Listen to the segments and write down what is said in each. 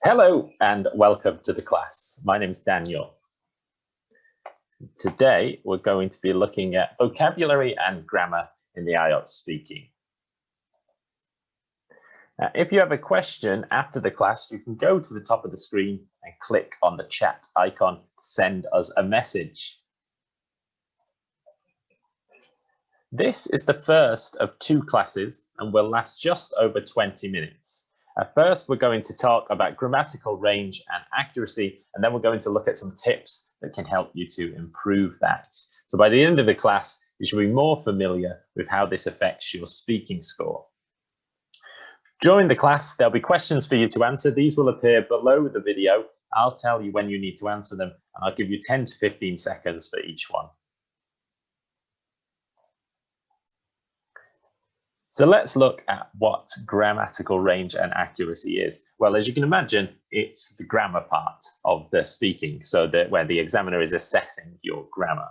Hello and welcome to the class. My name is Daniel. Today we're going to be looking at vocabulary and grammar in the IELTS speaking. If you have a question after the class, you can go to the top of the screen and click on the chat icon to send us a message. This is the first of two classes and will last just over 20 minutes. First, we're going to talk about grammatical range and accuracy, and then we're going to look at some tips that can help you to improve that. So by the end of the class, you should be more familiar with how this affects your speaking score. During the class, there'll be questions for you to answer. These will appear below the video. I'll tell you when you need to answer them, and I'll give you 10 to 15 seconds for each one. So let's look at what grammatical range and accuracy is. Well, as you can imagine, it's the grammar part of the speaking, so that where the examiner is assessing your grammar.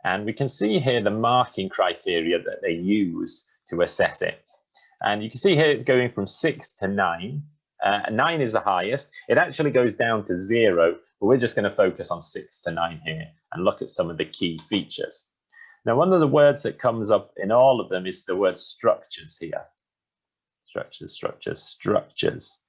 And we can see here the marking criteria that they use to assess it. And you can see here it's going from 6 to 9. 9 is the highest. It actually goes down to 0, but we're just going to focus on 6 to 9 here and look at some of the key features. Now, one of the words that comes up in all of them is the word structures here. Structures.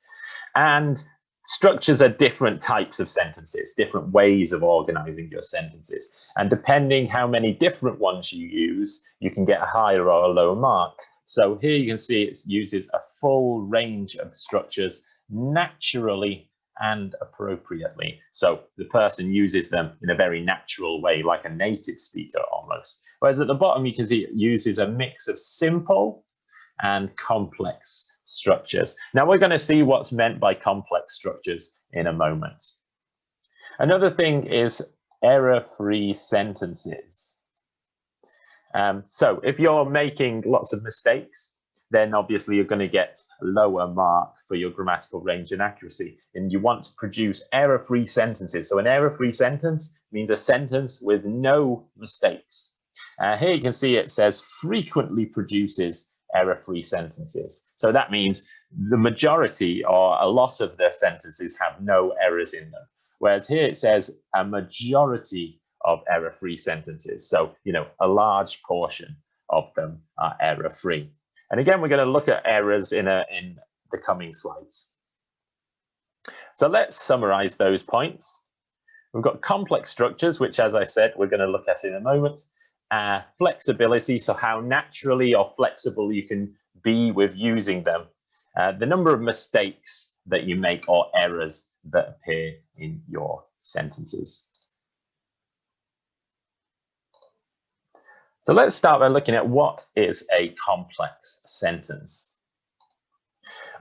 And structures are different types of sentences, different ways of organizing your sentences. And depending how many different ones you use, you can get a higher or a lower mark. So here you can see it uses a full range of structures naturally and appropriately. So the person uses them in a very natural way, like a native speaker almost. Whereas at the bottom, you can see it uses a mix of simple and complex structures. Now we're going to see what's meant by complex structures in a moment. Another thing is error-free sentences. So if you're making lots of mistakes, then obviously you're going to get a lower mark for your grammatical range and accuracy. And you want to produce error-free sentences. So an error-free sentence means a sentence with no mistakes. Here you can see it says frequently produces error-free sentences. So that means the majority or a lot of the sentences have no errors in them. Whereas here it says a majority of error-free sentences. So, a large portion of them are error-free. And again, we're going to look at errors in the coming slides. So let's summarize those points. We've got complex structures, which, as I said, we're going to look at in a moment. Flexibility, so how naturally or flexible you can be with using them. The number of mistakes that you make or errors that appear in your sentences. So let's start by looking at what is a complex sentence.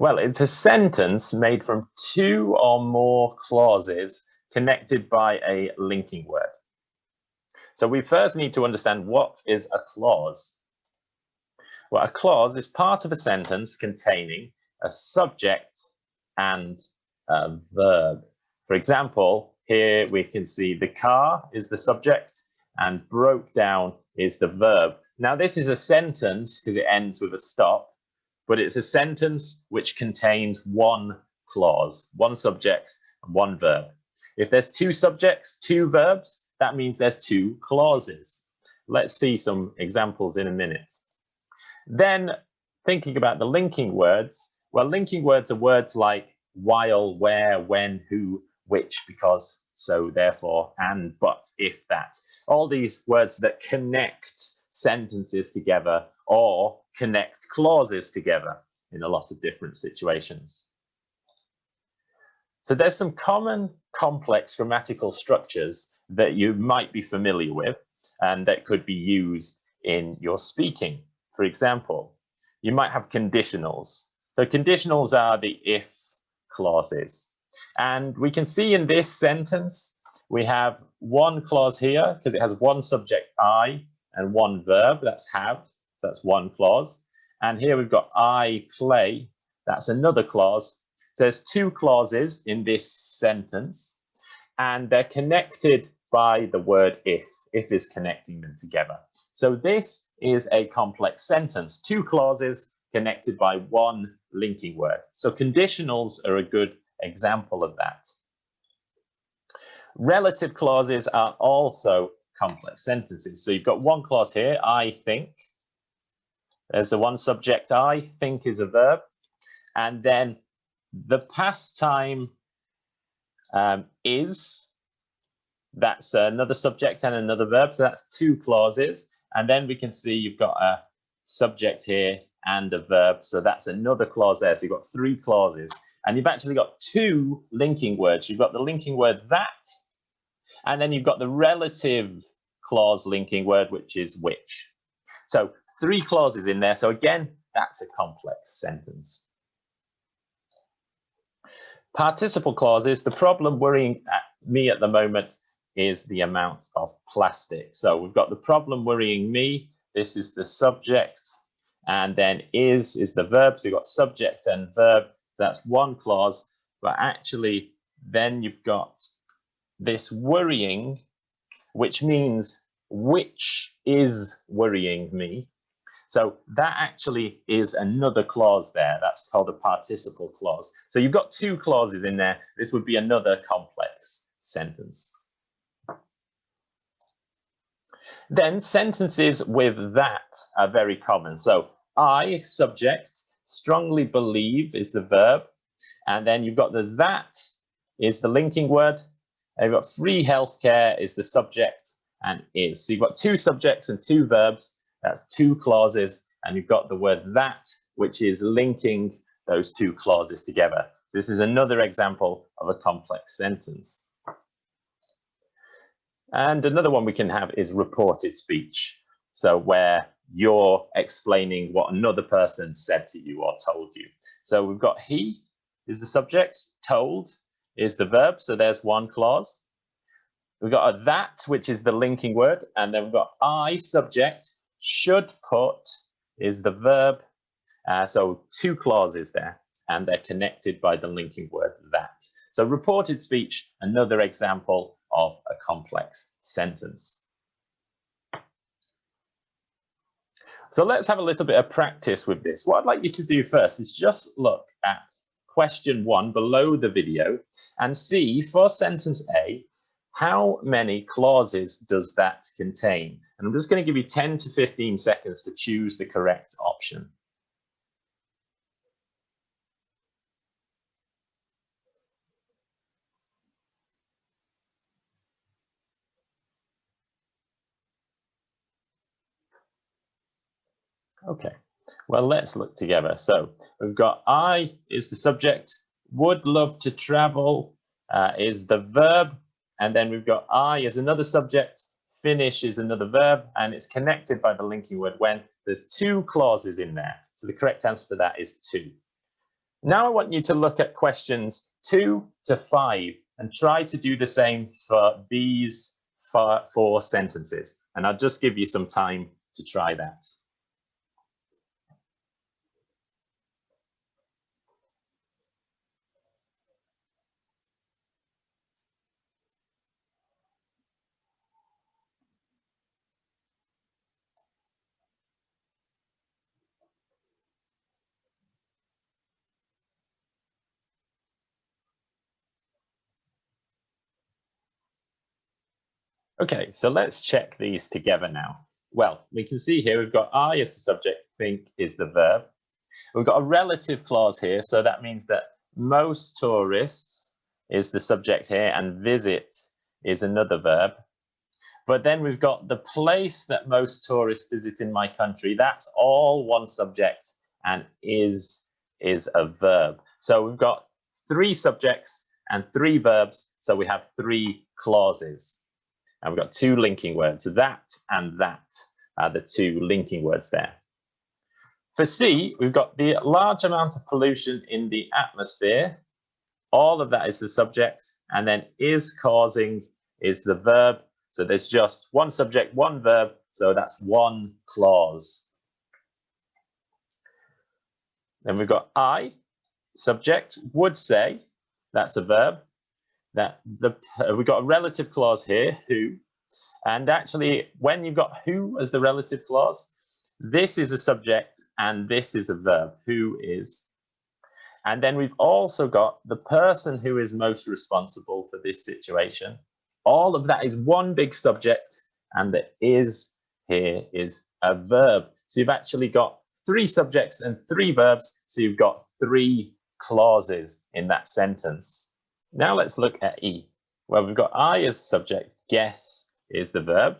Well, it's a sentence made from two or more clauses connected by a linking word. So we first need to understand what is a clause. Well, a clause is part of a sentence containing a subject and a verb. For example, here we can see the car is the subject and broke down is the verb. Now, this is a sentence because it ends with a stop, but it's a sentence which contains one clause, one subject and one verb. If there's two subjects, two verbs, that means there's two clauses. Let's see some examples in a minute. Then, thinking about the linking words, well, linking words are words like while, where, when, who, which, because, so, therefore, and, but, if, that. All these words that connect sentences together or connect clauses together in a lot of different situations. So there's some common complex grammatical structures that you might be familiar with and that could be used in your speaking. For example, you might have conditionals. So conditionals are the if clauses. And we can see in this sentence, we have one clause here because it has one subject, I, and one verb, that's have. So that's one clause. And here we've got I play. That's another clause. So there's two clauses in this sentence, and they're connected by the word if. If is connecting them together. So this is a complex sentence. Two clauses connected by one linking word. So conditionals are a good example of that. Relative clauses are also complex sentences. So you've got one clause here, I think. There's the one subject, I think is a verb. And then the past time is, that's another subject and another verb. So that's two clauses. And then we can see you've got a subject here and a verb. So that's another clause there. So you've got three clauses. And you've actually got two linking words. You've got the linking word that, and then you've got the relative clause linking word, which is which. So three clauses in there. So again, that's a complex sentence. Participle clauses, the problem worrying me at the moment is the amount of plastic. So we've got the problem worrying me. This is the subject, and then is the verb. So you've got subject and verb. So that's one clause, but actually then you've got this worrying, which means which is worrying me. So that actually is another clause there. That's called a participle clause. So you've got two clauses in there. This would be another complex sentence. Then sentences with that are very common. So I, subject, strongly believe is the verb. And then you've got the that is the linking word. And you've got free healthcare is the subject and is. So you've got two subjects and two verbs. That's two clauses. And you've got the word that, which is linking those two clauses together. So this is another example of a complex sentence. And another one we can have is reported speech. So where you're explaining what another person said to you or told you. So we've got he is the subject, told is the verb. So there's one clause. We've got a that, which is the linking word. And then we've got I, subject, should put is the verb. So two clauses there, and they're connected by the linking word that. So reported speech, another example of a complex sentence. So let's have a little bit of practice with this. What I'd like you to do first is just look at question 1 below the video and see for sentence A, how many clauses does that contain? And I'm just going to give you 10 to 15 seconds to choose the correct option. Okay, well, let's look together. So we've got I is the subject, would love to travel is the verb, and then we've got I as another subject, finish is another verb, and it's connected by the linking word when. There's two clauses in there. So the correct answer for that is 2. Now I want you to look at questions 2 to 5 and try to do the same for these 4 sentences. And I'll just give you some time to try that. Okay, so let's check these together now. Well, we can see here we've got I as the subject, think is the verb. We've got a relative clause here, so that means that most tourists is the subject here and visit is another verb. But then we've got the place that most tourists visit in my country. That's all one subject and is a verb. So we've got 3 subjects and 3 verbs. So we have 3 clauses. And we've got 2 linking words. That and that are the 2 linking words there. For C, we've got the large amount of pollution in the atmosphere. All of that is the subject. And then is causing is the verb. So there's just one subject, one verb. So that's 1 clause. Then we've got I, subject, would say. That's a verb. We've got a relative clause here, who. And actually, when you've got who as the relative clause, this is a subject and this is a verb, who is. And then we've also got the person who is most responsible for this situation. All of that is one big subject, and the is here is a verb. So you've actually got 3 subjects and 3 verbs. So you've got 3 clauses in that sentence. Now let's look at E. Well, we've got I as subject, guess is the verb.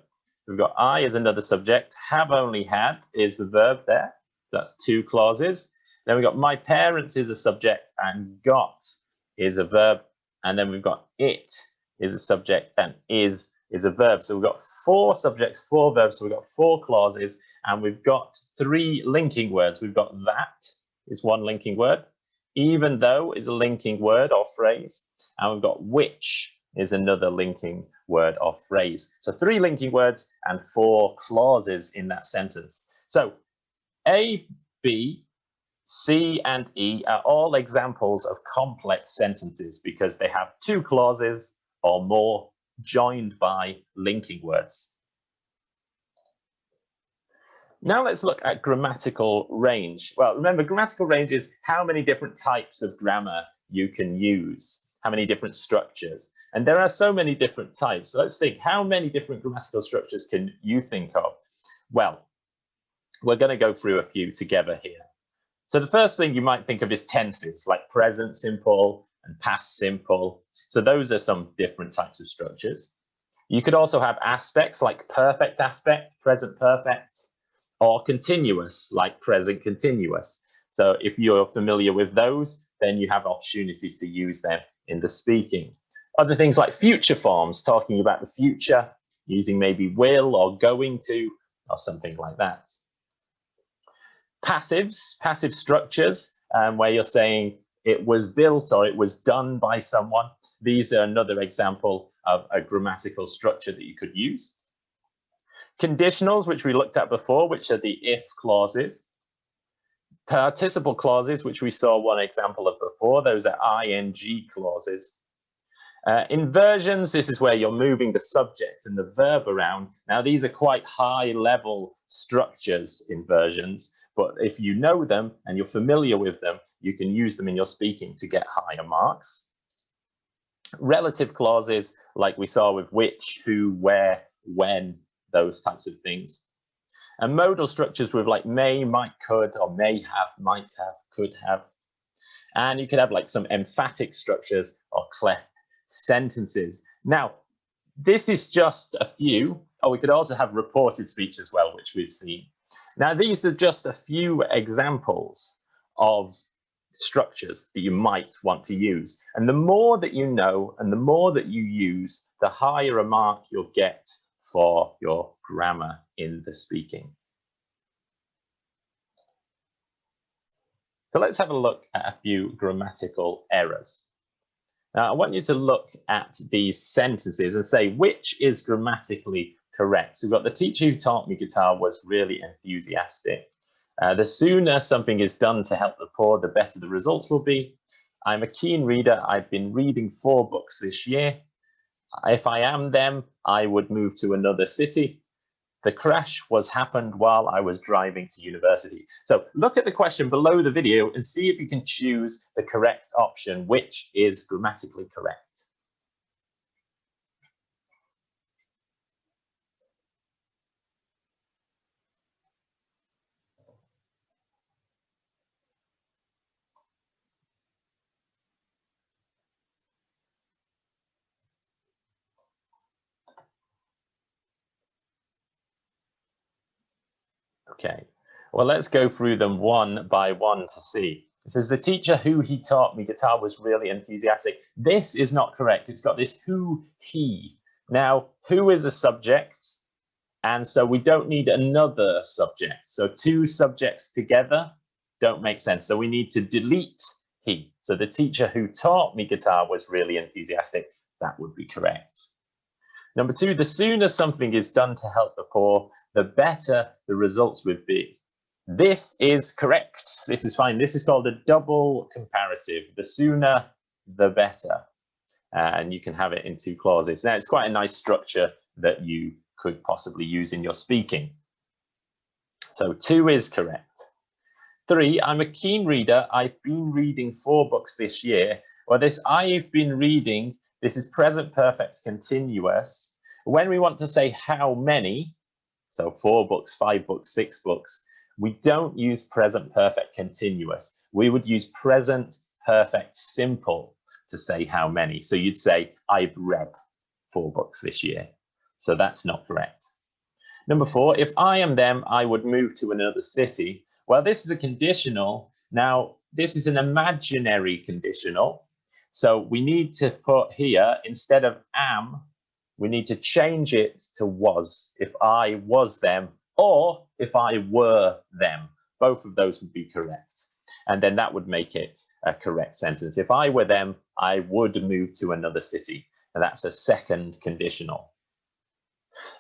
We've got I as another subject, have only had is the verb there. That's 2 clauses. Then we've got my parents is a subject and got is a verb. And then we've got it is a subject and is a verb. So we've got 4 subjects, 4 verbs. So we've got 4 clauses and we've got 3 linking words. We've got that is one linking word. Even though is a linking word or phrase. And we've got which is another linking word or phrase. So 3 linking words and 4 clauses in that sentence. So A, B, C, and E are all examples of complex sentences because they have 2 clauses or more joined by linking words. Now let's look at grammatical range. Well, remember, grammatical range is how many different types of grammar you can use, how many different structures. And there are so many different types. So let's think, how many different grammatical structures can you think of? Well, we're going to go through a few together here. So the first thing you might think of is tenses, like present simple and past simple. So those are some different types of structures. You could also have aspects like perfect aspect, present perfect, or continuous, like present continuous. So if you're familiar with those, then you have opportunities to use them in the speaking. Other things like future forms, talking about the future, using maybe will or going to, or something like that. Passives, passive structures, where you're saying it was built or it was done by someone. These are another example of a grammatical structure that you could use. Conditionals, which we looked at before, which are the if clauses. Participle clauses, which we saw one example of before, those are ing clauses. Inversions, this is where you're moving the subject and the verb around. Now, these are quite high-level structures, inversions, but if you know them and you're familiar with them, you can use them in your speaking to get higher marks. Relative clauses, like we saw with which, who, where, when, those types of things. And modal structures with like may, might, could, or may have, might have, could have. And you could have like some emphatic structures or cleft sentences. Now, this is just a few. Oh, we could also have reported speech as well, which we've seen. Now, these are just a few examples of structures that you might want to use. And the more that you know and the more that you use, the higher a mark you'll get for your grammar in the speaking. So let's have a look at a few grammatical errors. Now, I want you to look at these sentences and say which is grammatically correct. So we've got the teacher who taught me guitar was really enthusiastic. The sooner something is done to help the poor, the better the results will be. I'm a keen reader. I've been reading 4 books this year. If I am them, I would move to another city. The crash happened while I was driving to university. So look at the question below the video and see if you can choose the correct option, which is grammatically correct. Okay, well, let's go through them one by one to see. It says the teacher who he taught me guitar was really enthusiastic. This is not correct. It's got this who, he. Now, who is a subject? And so we don't need another subject. So 2 subjects together don't make sense. So we need to delete he. So the teacher who taught me guitar was really enthusiastic. That would be correct. Number 2, the sooner something is done to help the poor, the better the results would be. This is correct. This is fine. This is called a double comparative. The sooner, the better. And you can have it in 2 clauses. Now, it's quite a nice structure that you could possibly use in your speaking. So 2 is correct. 3, I'm a keen reader. I've been reading 4 books this year. Or this I've been reading, this is present perfect continuous. When we want to say how many, so 4 books, 5 books, 6 books, we don't use present perfect continuous. We would use present perfect simple to say how many. So you'd say, I've read 4 books this year. So that's not correct. Number 4, if I am them, I would move to another city. Well, this is a conditional. Now, this is an imaginary conditional. So we need to put here, instead of am, we need to change it to was. If I was them, or if I were them, both of those would be correct. And then that would make it a correct sentence. If I were them, I would move to another city. And that's a second conditional.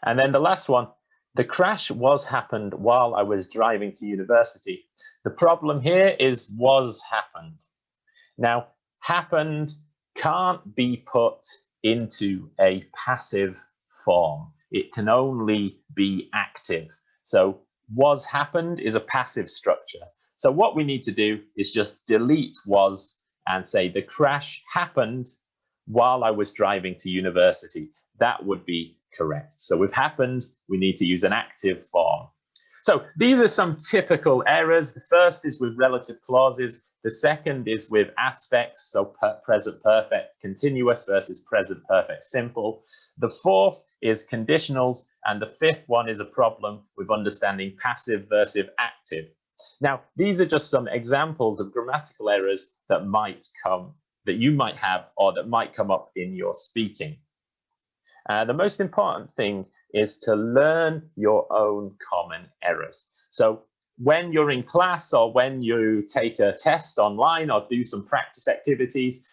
And then the last one, the crash was happened while I was driving to university. The problem here is was happened. Now, happened can't be put into a passive form. It can only be active. So was happened is a passive structure. So what we need to do is just delete was and say the crash happened while I was driving to university. That would be correct. So with happened, we need to use an active form. So these are some typical errors. The first is with relative clauses. The second is with aspects, so present perfect continuous versus present perfect simple. The fourth is conditionals, and the fifth one is a problem with understanding passive versus active. Now, these are just some examples of grammatical errors that you might have or that might come up in your speaking. The most important thing is to learn your own common errors. So when you're in class or when you take a test online or do some practice activities,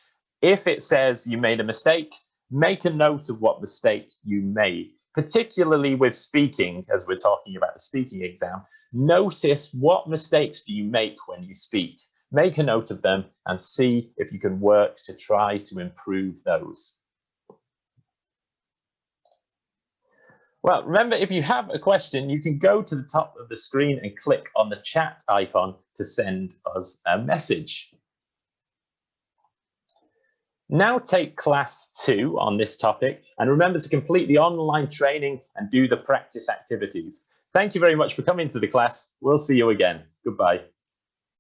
if it says you made a mistake, make a note of what mistake you made, particularly with speaking, as we're talking about the speaking exam. Notice what mistakes do you make when you speak. Make a note of them and see if you can work to try to improve those. Well, remember, if you have a question, you can go to the top of the screen and click on the chat icon to send us a message. Now take class 2 on this topic, and remember to complete the online training and do the practice activities. Thank you very much for coming to the class. We'll see you again. Goodbye.